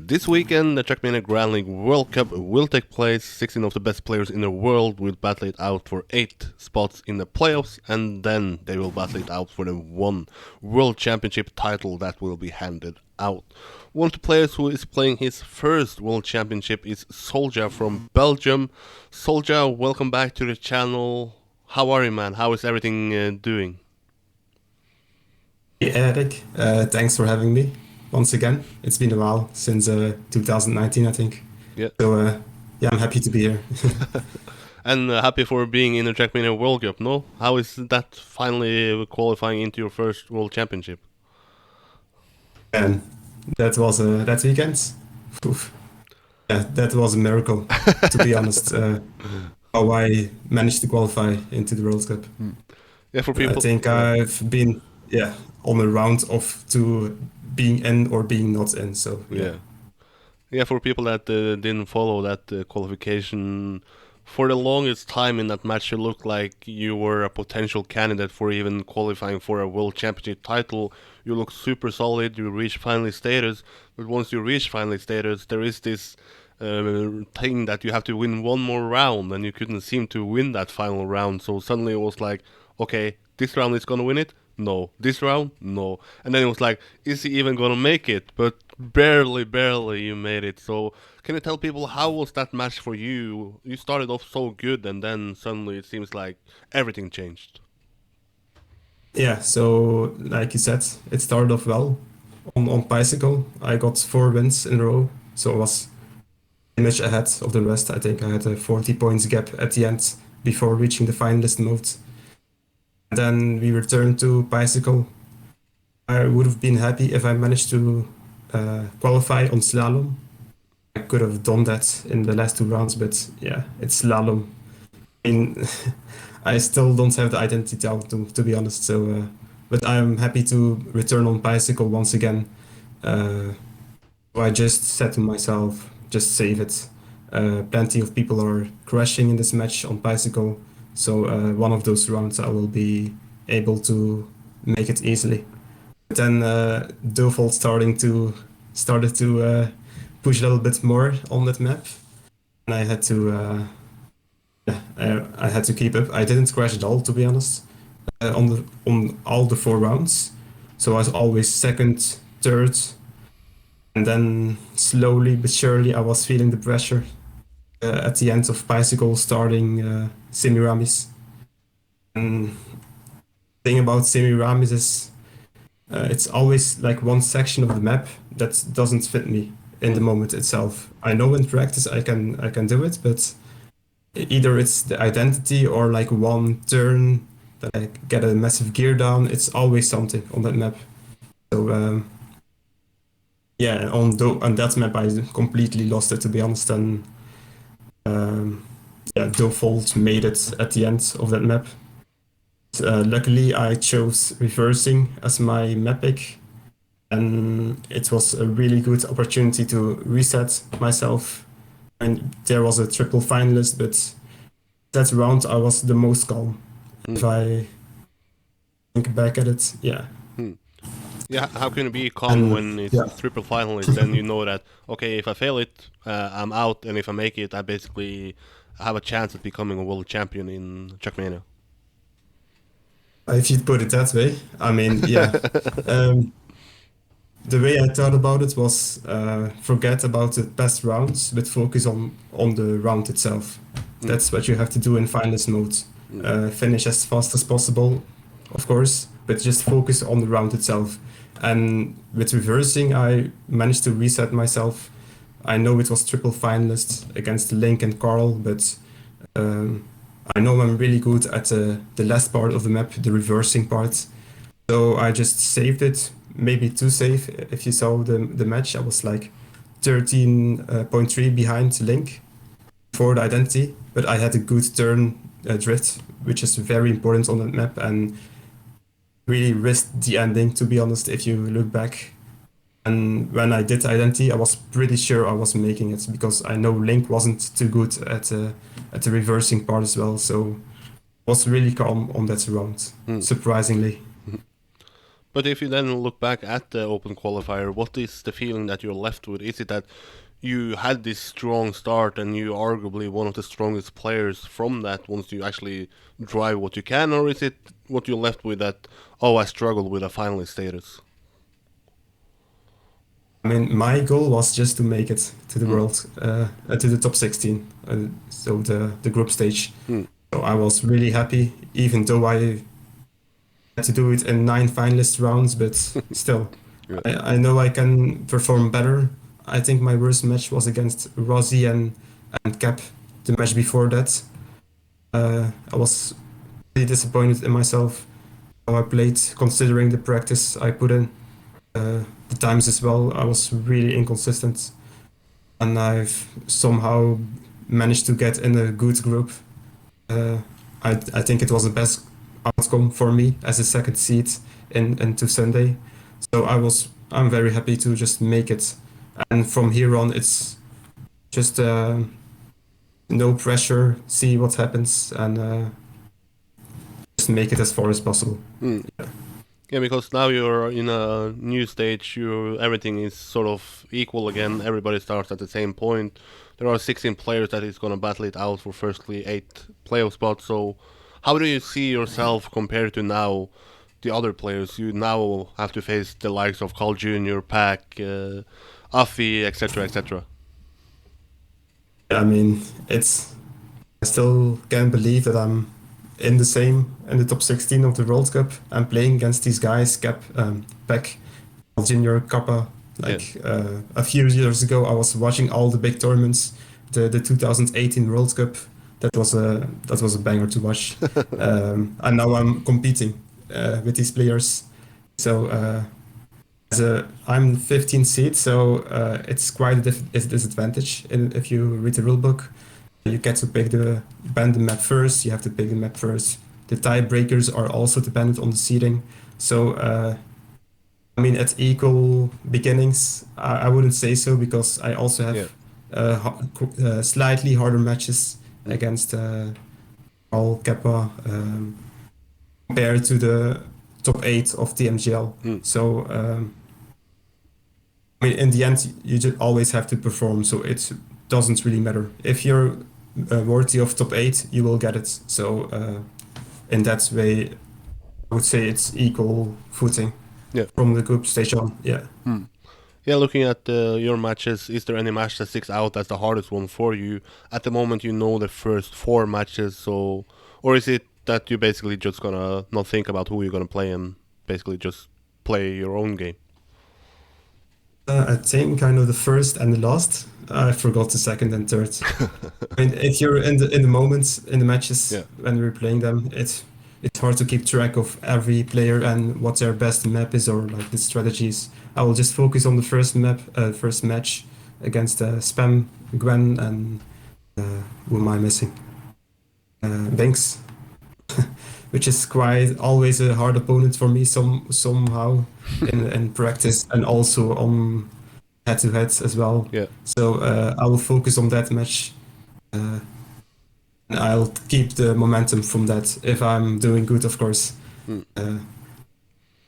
This weekend, the Trackmania Grand League World Cup will take place. 16 of the best players in the world will battle it out for 8 spots in the playoffs, and then they will battle it out for the one World Championship title that will be handed out. One of the players who is playing his first World Championship is Soulja from Belgium. Soulja, welcome back to the channel. How are you, man? How is everything doing? Hey Eric, thanks for having me once again. It's been a while since 2019, I think. Yeah. So yeah, I'm happy to be here. And happy for being in the Trackmania World Cup, no? How is that finally qualifying into your first World Championship? And that was that weekend. Oof. Yeah, that was a miracle, to be honest. How I managed to qualify into the World Cup. Yeah, for I people. think Yeah. I've been on a round of to being in or being not in. So yeah. Yeah. Yeah, for people that didn't follow that qualification, for the longest time in that match, you looked like you were a potential candidate for even qualifying for a world championship title. You looked super solid. You reached finalist status, but once you reach finalist status, there is this thing that you have to win one more round, and you couldn't seem to win that final round. So suddenly it was like, okay, this round is gonna win it. No, this round, no, and then it was like, is he even gonna make it? But barely you made it. So can you tell people how was that match for you? You started off so good, and then suddenly it seems like everything changed. Yeah, so like you said, it started off well on bicycle. I got 4 wins in a row, so I was much ahead of the rest. I think I had a 40 points gap at the end before reaching the finalist mode. Then we returned to bicycle. I would have been happy if I managed to qualify on slalom. I could have done that in the last 2 rounds, but yeah, it's slalom. I mean, I still don't have the identity out to be honest. So, but I'm happy to return on bicycle once again. Uh, so I just said to myself, just save it. Plenty of people are crashing in this match on bicycle, so one of those rounds I will be able to make it easily. But then Default started to push a little bit more on that map, and I had to I had to keep up. I didn't crash at all, to be honest, on all the 4 rounds. So I was always second, third, and then slowly but surely I was feeling the pressure at the end of bicycle starting Semiramis. And thing about Semiramis is it's always like one section of the map that doesn't fit me in the Mm. moment itself. I know in practice I can do it, but either it's the identity or like one turn that I get a massive gear down. It's always something on that map. So yeah, on that map I completely lost it, to be honest. And yeah, Default made it at the end of that map. Luckily, I chose reversing as my map pick, and it was a really good opportunity to reset myself. And there was a triple finalist, but that round I was the most calm. If Mm. I think back at it, yeah. Mm. Yeah, how can you be calm And when it's yeah, triple finalist and you know that, okay, if I fail it, I'm out, and if I make it, I basically have a chance at becoming a world champion in Trackmania? if you put it that way, I mean, yeah. Um, the way I thought about it was forget about the past rounds, but focus on the round itself. Mm. That's what you have to do in finalist mode. Mm. Finish as fast as possible, of course, but just focus on the round itself. And with reversing, I managed to reset myself. I know it was triple finalist against Link and Carl, but um, I know I'm really good at the last part of the map, the reversing part. So I just saved it, maybe too safe. If you saw the match, I was like 13.3 behind Link for the identity, but I had a good turn drift, which is very important on that map, and really risked the ending, to be honest, if you look back. And when I did identity, I was pretty sure I was making it because I know Link wasn't too good at the reversing part as well. So I was really calm on that round, Mm. surprisingly. But if you then look back at the Open qualifier, what is the feeling that you're left with? Is it that you had this strong start and you arguably one of the strongest players from that once you actually drive what you can, or is it what you're left with that, oh, I struggled with a finalist status? I mean, my goal was just to make it to the Mm. world, to the top 16, so the group stage. Mm. So I was really happy, even though I had to do it in 9 finalist rounds, but still, Yeah. I know I can perform better. I think my worst match was against Rossi and Cap, the match before that. I was really disappointed in myself, how I played, considering the practice I put in. The times as well, I was really inconsistent. And I've somehow managed to get in a good group. Uh, I think it was the best outcome for me as a second seed into Sunday. So I'm very happy to just make it. And from here on, it's just no pressure, see what happens, and just make it as far as possible. Mm. Yeah, because now you're in a new stage. You everything is sort of equal again. Everybody starts at the same point. There are 16 players that is gonna battle it out for firstly 8 playoff spots. So, how do you see yourself compared to now the other players? You now have to face the likes of Carl Jr., Pack, Afi, etc., etc. I mean, I still can't believe that I'm in the top 16 of the World Cup. I'm playing against these guys, Cap, Peck, Junior, Kappa. Yeah. Like a few years ago, I was watching all the big tournaments, the 2018 World Cup. That was a banger to watch. And now I'm competing with these players. So I'm 15th seed, so it's quite a disadvantage if you read the rulebook. You get to pick the band the map first. You have to pick the map first. The tiebreakers are also dependent on the seeding. So I mean, at equal beginnings, I wouldn't say so because I also Yeah. have slightly harder matches Mm. against all Kappa compared to the top 8 of TMGL. Mm. So I mean, in the end, you just always have to perform. So it doesn't really matter if you're worthy of top 8, you will get it. So in that way, I would say it's equal footing Yeah. from the group stage on. Yeah. Mm. Yeah, looking at your matches, is there any match that sticks out as the hardest one for you? At the moment, you know the first 4 matches, so or is it that you basically just gonna not think about who you're gonna play and basically just play your own game? I think I know the first and the last. I forgot the second and third. I mean, if you're in the moments in the matches Yeah. when we're playing them, it's hard to keep track of every player and what their best map is or like the strategies. I will just focus on the first match against Spam, Gwen, and who am I missing? Banks, which is quite always a hard opponent for me somehow in practice and also on head to head as well. Yeah. So I will focus on that match. Uh, and I'll keep the momentum from that if I'm doing good, of course. Mm.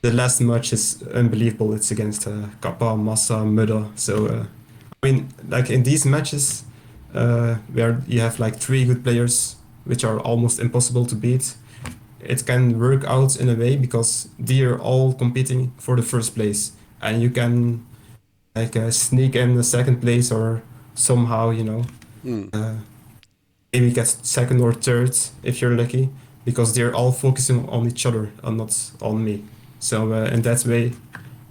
The last match is unbelievable. It's against Kappa, Massa, Mudda. So I mean, like in these matches, where you have like 3 good players, which are almost impossible to beat, it can work out in a way because they are all competing for the first place, and you can like sneak in the second place or somehow, Mm. maybe get second or third if you're lucky, because they're all focusing on each other and not on me. So in that way,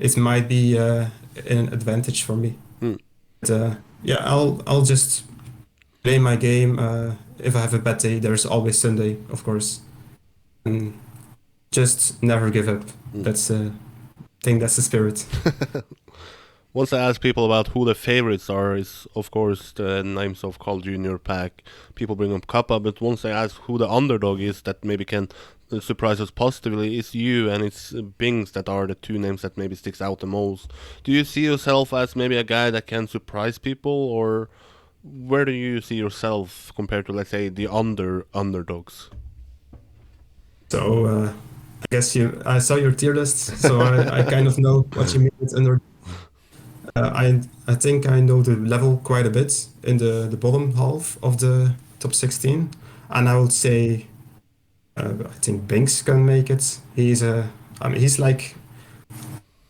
it might be an advantage for me. Mm. But, yeah, I'll just play my game. If I have a bad day, there's always Sunday, of course, and just never give up. Mm. That's I think that's the spirit. Once I ask people about who the favorites are, is of course the names of Carl Jr., Pack. People bring up Kappa, but once I ask who the underdog is that maybe can surprise us positively, it's you and it's Bings that are the 2 names that maybe sticks out the most. Do you see yourself as maybe a guy that can surprise people, or where do you see yourself compared to, let's say, the underdogs? So I guess I saw your tier list, so I kind of know what you mean with under. I think I know the level quite a bit in the bottom half of the top 16, and I would say I think Binks can make it. I mean, he's like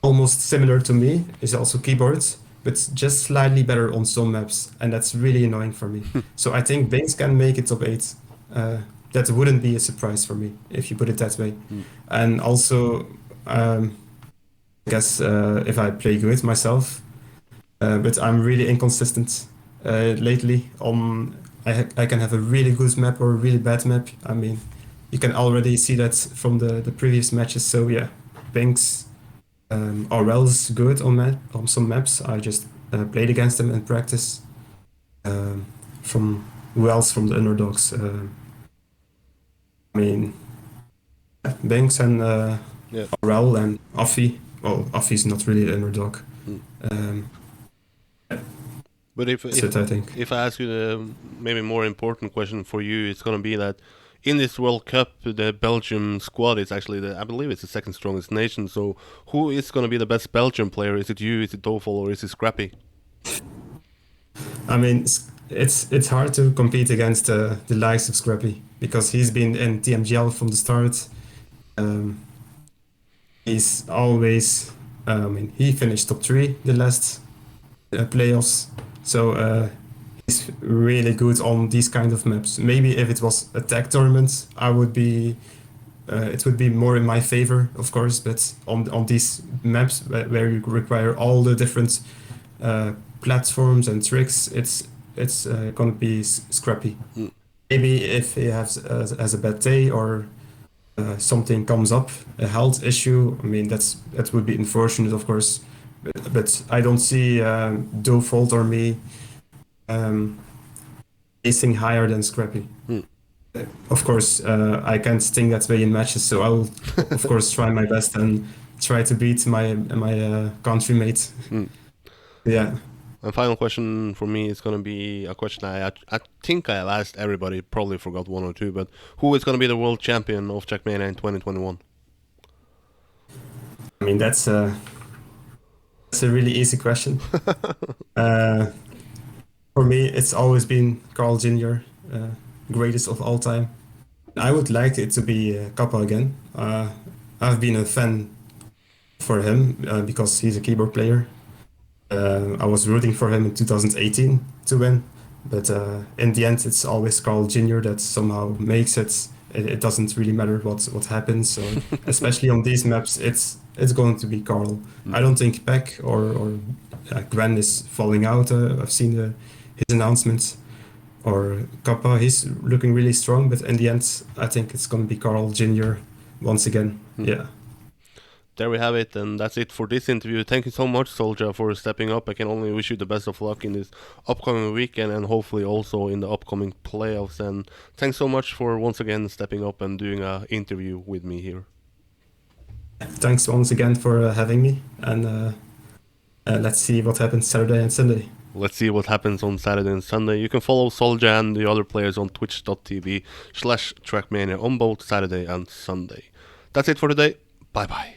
almost similar to me. He's also keyboard, but just slightly better on some maps, and that's really annoying for me. So I think Binks can make it top 8. That wouldn't be a surprise for me if you put it that way. Mm. And also, I guess if I play good myself, but I'm really inconsistent lately. I can have a really good map or a really bad map. I mean, you can already see that from the previous matches. So yeah, Binks or else good on some maps. I just played against them in practice. Um, from who else from the underdogs? I mean, Banks and Yeah. Aurel and Affy. Well, Affy's not really an underdog. Mm. Um, But that's it, I think. if I ask you the maybe more important question for you, it's gonna be that in this World Cup, the Belgium squad is actually I believe it's the second strongest nation. So who is gonna be the best Belgian player? Is it you? Is it Dofol? Or is it Scrappy? I mean, it's hard to compete against the likes of Scrappy because he's been in TMGL from the start. Um, he's always, I mean, he finished top 3 the last playoffs, so he's really good on these kind of maps. Maybe if it was a tag tournament, it would be more in my favor, of course. But on these maps where you require all the different uh, platforms and tricks, it's gonna be scrappy. Mm. Maybe if he has a bad day or something comes up, a health issue. I mean, that would be unfortunate, of course. But I don't see Fault or me placing higher than Scrappy. Mm. Of course, I can't think that way in matches, so I'll of course try my best and try to beat my country mate. Mm. Yeah. And final question for me is gonna be a question I think I have asked everybody. Probably forgot one or two, but who is gonna be the world champion of Trackmania in 2021? I mean, that's a really easy question. uh, for me, it's always been Carl Jr., greatest of all time. I would like it to be Kappa again. I've been a fan for him because he's a keyboard player. I was rooting for him in 2018 to win, but in the end, it's always Carl Jr. that somehow makes it. It doesn't really matter what happens. So especially on these maps, it's going to be Carl. I don't think Peck or Gwen is falling out. I've seen his announcements. Or Kappa, he's looking really strong, but in the end, I think it's going to be Carl Jr. once again. Mm. Yeah. There we have it, and that's it for this interview. Thank you so much, Soulja, for stepping up. I can only wish you the best of luck in this upcoming weekend and hopefully also in the upcoming playoffs. And thanks so much for once again stepping up and doing an interview with me here. Thanks once again for having me, and let's see what happens Saturday and Sunday. Let's see what happens on Saturday and Sunday. You can follow Soulja and the other players on twitch.tv/Trackmania on both Saturday and Sunday. That's it for today. Bye bye.